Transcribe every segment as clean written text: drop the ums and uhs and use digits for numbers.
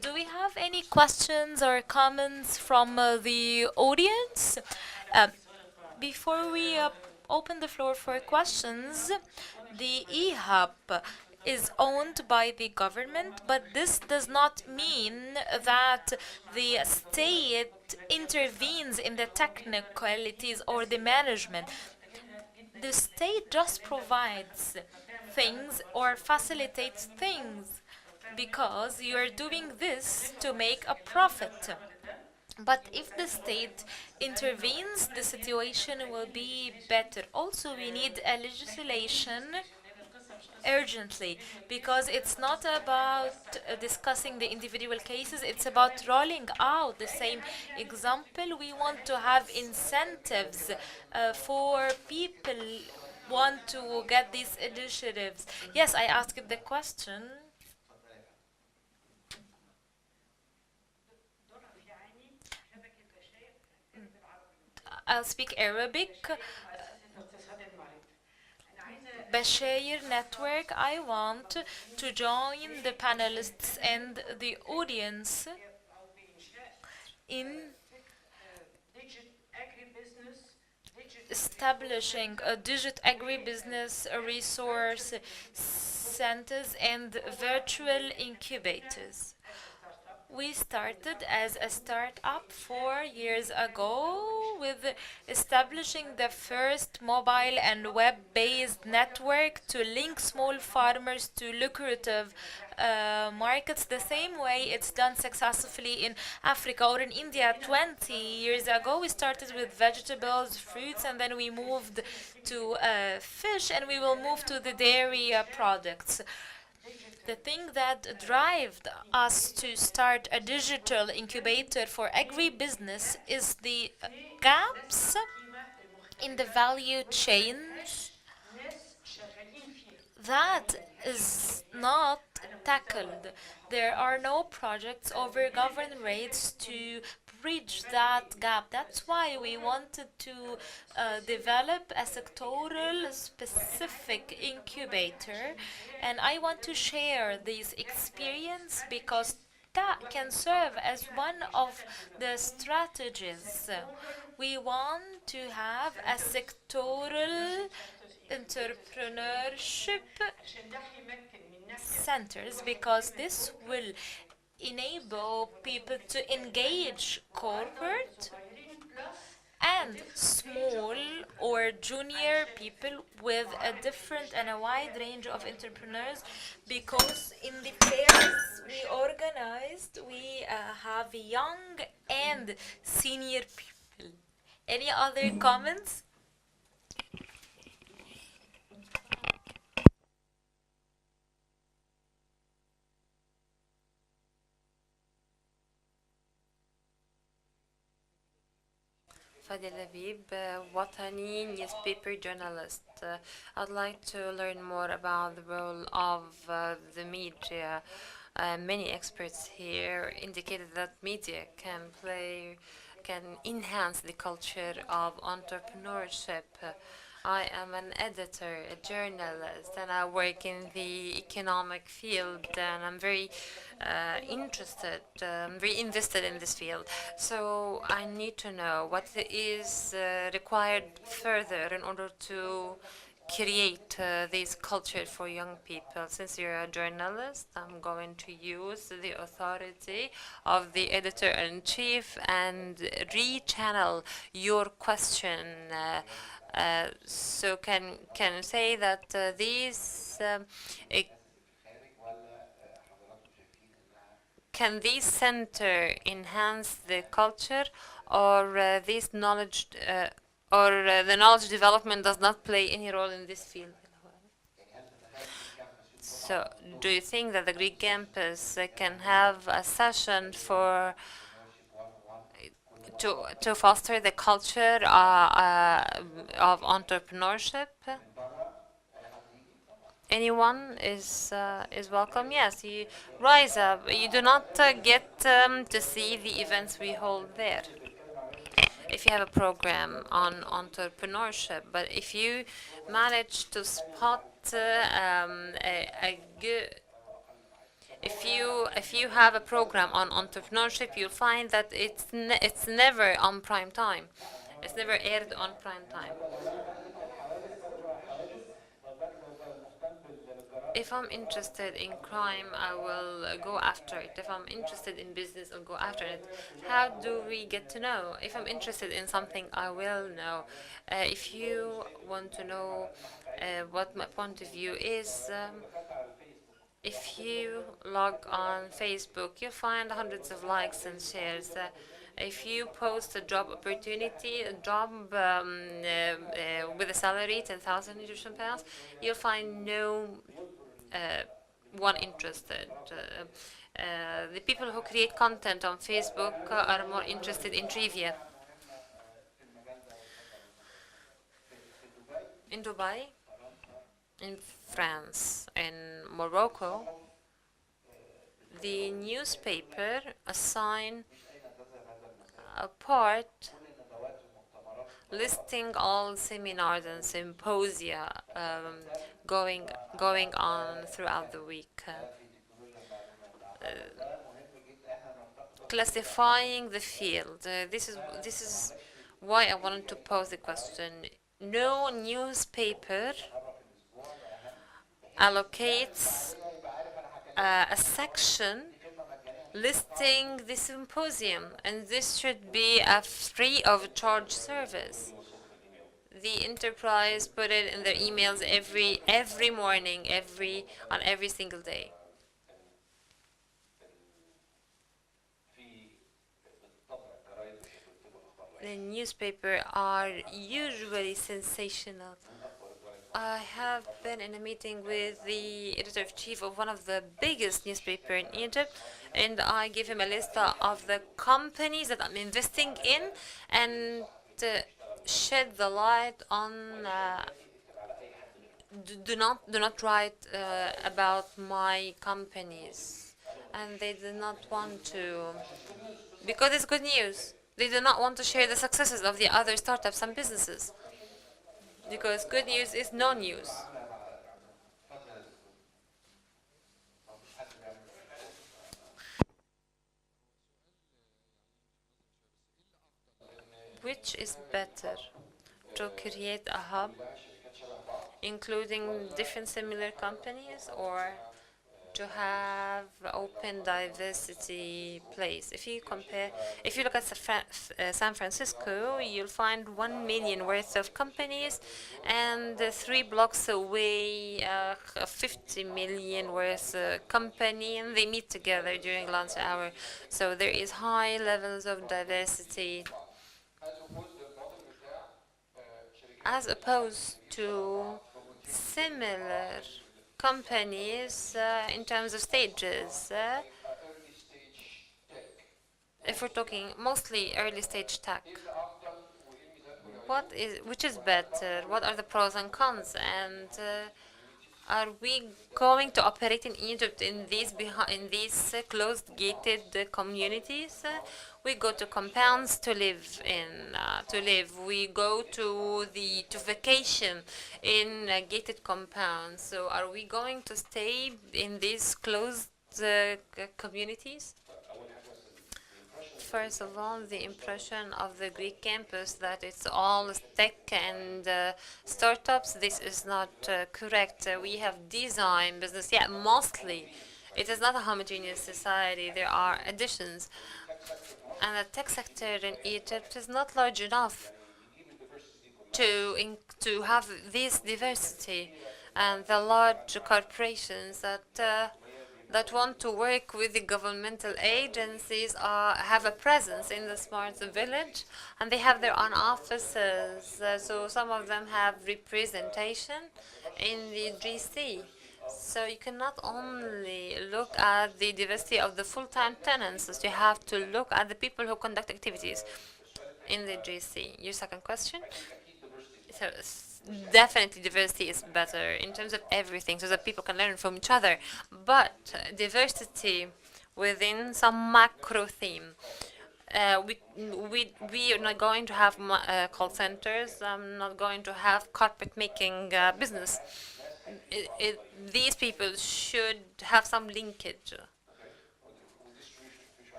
Do we have any questions or comments from the audience? Um, Before we open the floor for questions, the e-hub is owned by the government, but this does not mean that the state intervenes in the technicalities or the management. The state just provides things or facilitates things because you're doing this to make a profit. But if the state intervenes, the situation will be better. Also, we need a legislation urgently because it's not about discussing the individual cases, it's about rolling out the same example. We want to have incentives for people want to get these initiatives. Yes, I asked the question. I'll speak Arabic. Bashar network, I want to join the panelists and the audience in establishing a digital agribusiness resource centers and virtual incubators. We started as a startup 4 years ago with establishing the first mobile and web based network to link small farmers to lucrative markets, the same way it's done successfully in Africa or in India 20 years ago. We started with vegetables, fruits, and then we moved to fish, and we will move to the dairy products. The thing that drove us to start a digital incubator for agribusiness is the gaps in the value chains that is not tackled. There are no projects over government rates to bridge that gap. That's why we wanted to develop a sectoral specific incubator, and I want to share this experience because that can serve as one of the strategies. We want to have a sectoral entrepreneurship centers because this will enable people to engage corporate and small or junior people with a different and a wide range of entrepreneurs, because in the fairs we organized we have young and senior people. Any other comments? Fadil Labib, Watani newspaper journalist. I'd like to learn more about the role of the media. Many experts here indicated that media can enhance the culture of entrepreneurship. I am an editor, a journalist, and I work in the economic field, and I'm very invested in this field. So I need to know what is required further in order to create this culture for young people. Since you're a journalist, I'm going to use the authority of the editor-in-chief and rechannel your question. So can you say that can these center enhance the culture, or this knowledge, or the knowledge development does not play any role in this field? So, do you think that the Greek campus can have a session for to foster the culture of entrepreneurship? Anyone is welcome. Yes, you rise up. You do not get to see the events we hold there. If you have a program on entrepreneurship, but if you manage to spot a good If you have a program on entrepreneurship, you'll find that it's never on prime time. It's never aired on prime time. If I'm interested in crime, I will go after it. If I'm interested in business, I'll go after it. How do we get to know? If I'm interested in something, I will know. If you want to know what my point of view is, if you log on Facebook, you find hundreds of likes and shares. If you post a job opportunity, a job with a salary 10,000 Egyptian pounds, you'll find no uh, one interested. The people who create content on Facebook are more interested in trivia. In Dubai, in France, in Morocco, the newspaper assign a part listing all seminars and symposia going going on throughout the week. Classifying the field. This is why I wanted to pose the question. No newspaper allocates a section listing the symposium, and this should be a free of charge service. The enterprise put it in their emails every morning, on every single day. The newspaper are usually sensational. I have been in a meeting with the editor-in-chief of one of the biggest newspaper in Egypt, and I give him a list of the companies that I'm investing in, and shed the light on do not write about my companies, and they do not want to, because it's good news. They do not want to share the successes of the other startups and businesses, because good news is no news. Which is better, to create a hub including different similar companies, or to have open diversity place? If you look at San Francisco, you'll find 1 million worth of companies, and 3 blocks away, 50 million worth company, and they meet together during lunch hour. So there is high levels of diversity, as opposed to similar companies in terms of stages. If we're talking mostly early stage tech, which is better? What are the pros and cons? And are we going to operate in Egypt in these closed gated communities? We go to compounds to live in, to live. We go to vacation in gated compounds. So are we going to stay in these closed communities? First of all, the impression of the Greek campus that it's all tech and startups, this is not correct. We have design business, yeah, mostly. It is not a homogeneous society. There are additions. And the tech sector in Egypt is not large enough to have this diversity. And the large corporations that want to work with the governmental agencies have a presence in the smart village, and they have their own offices. So some of them have representation in the GC. So you cannot only look at the diversity of the full-time tenants, you have to look at the people who conduct activities in the GC. Your second question? So definitely diversity is better in terms of everything, so that people can learn from each other. But diversity within some macro theme. We are not going to have call centers. I'm not going to have carpet making business. These people should have some linkage.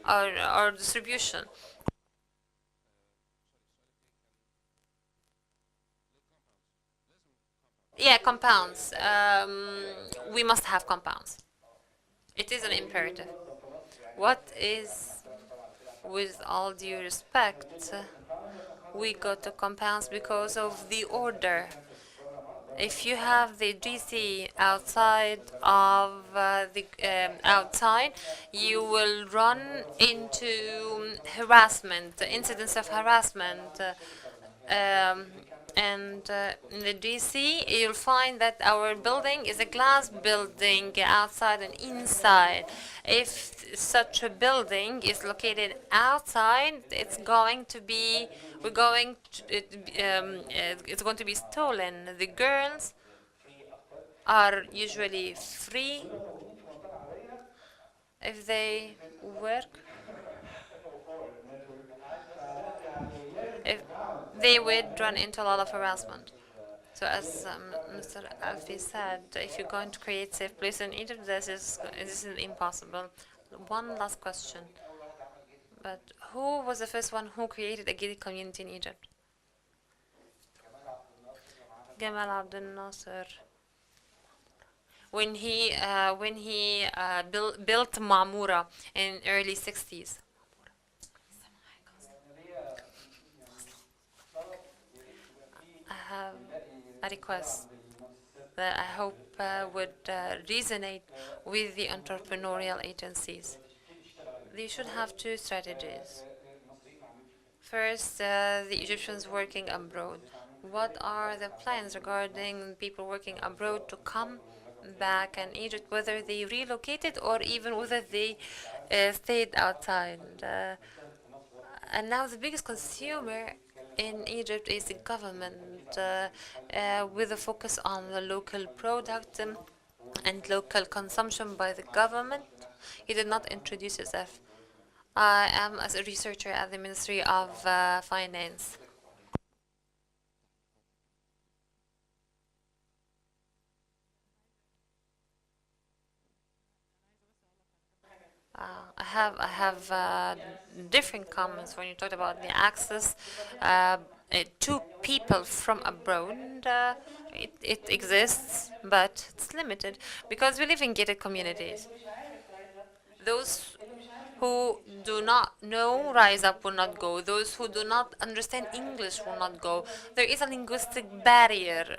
or distribution. Yeah, compounds. We must have compounds. It is an imperative. What is, with all due respect, we go to compounds because of the order. If you have the GC outside of the outside, you will run into harassment, incidents of harassment. Um, and in the DC, you'll find that our building is a glass building outside and inside. If such a building is located outside, we're going to, it's going to be stolen. The girls are usually free if they work, if they would run into a lot of harassment. So as Mr. Alfi said, if you're going to create safe place in Egypt, this is impossible. One last question. But who was the first one who created a gated community in Egypt? Gamal Abdel Nasser. When he built Mamura in early 60s. I have a request that I hope would resonate with the entrepreneurial agencies. They should have two strategies. First, the Egyptians working abroad. What are the plans regarding people working abroad to come back in Egypt, whether they relocated or even whether they stayed outside? And now the biggest consumer in Egypt is the government, with a focus on the local product and local consumption by the government. He did not introduce himself. I am as a researcher at the Ministry of Finance. I have different comments when you talked about the access to people from abroad. It exists, but it's limited because we live in gated communities. Those who do not know Rise Up will not go. Those who do not understand English will not go. There is a linguistic barrier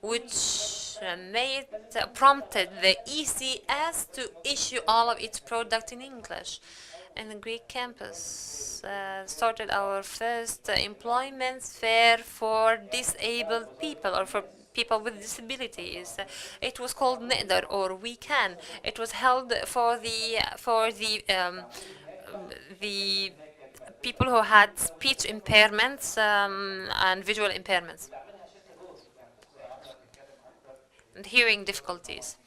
which prompted the ECS to issue all of its product in English. And the Greek campus started our first employment fair for disabled people or for people with disabilities. It was called Neder or We Can. It was held for the people who had speech impairments and visual impairments and hearing difficulties.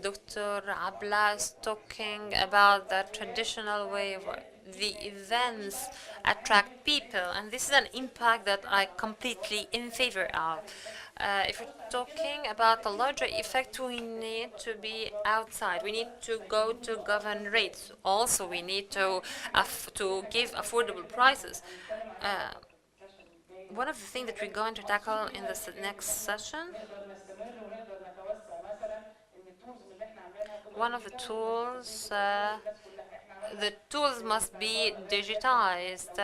Dr. Abla is talking about the traditional way of work. The events attract people, and this is an impact that I completely in favor of. If we're talking about a larger effect, we need to be outside. We need to go to govern rates. Also, we need to give affordable prices. Uh, One of the things that we're going to tackle in this next session, one of the tools must be digitized.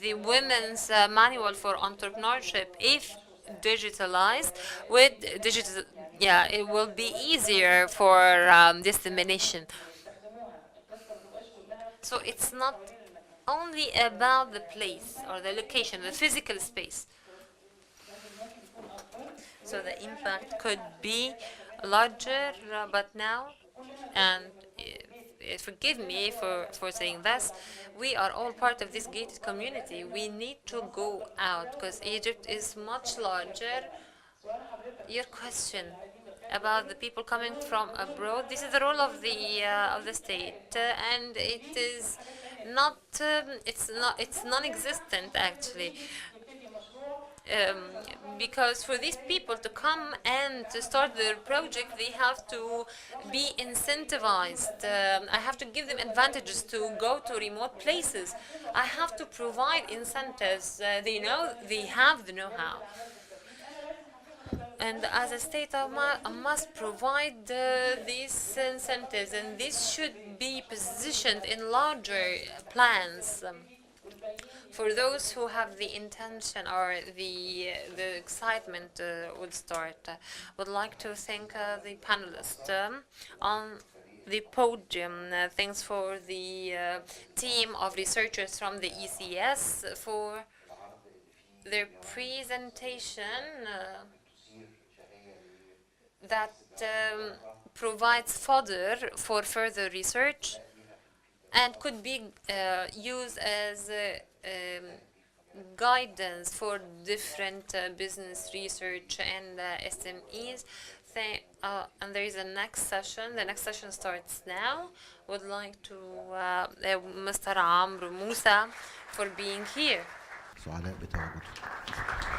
The women's manual for entrepreneurship, if digitalized, with digital, yeah, it will be easier for dissemination. So it's not only about the place or the location, the physical space. So the impact could be larger, but now, and forgive me for saying this, we are all part of this gated community. We need to go out because Egypt is much larger. Your question about the people coming from abroad, this is the role of the state, and it is not it's non-existent actually. um, because for these people to come and to start their project, they have to be incentivized. I have to give them advantages to go to remote places. I have to provide incentives. They know they have the know-how. And as a state, I must provide these incentives, and this should be positioned in larger plans. For those who have the intention or the excitement would start, would like to thank the panelists on the podium. Thanks for the team of researchers from the ECS for their presentation that provides fodder for further research and could be used as guidance for different business research and SMEs. And there is a next session. The next session starts now. Would like to Mr. Amr Musa for being here. سعداء بتواجدكم.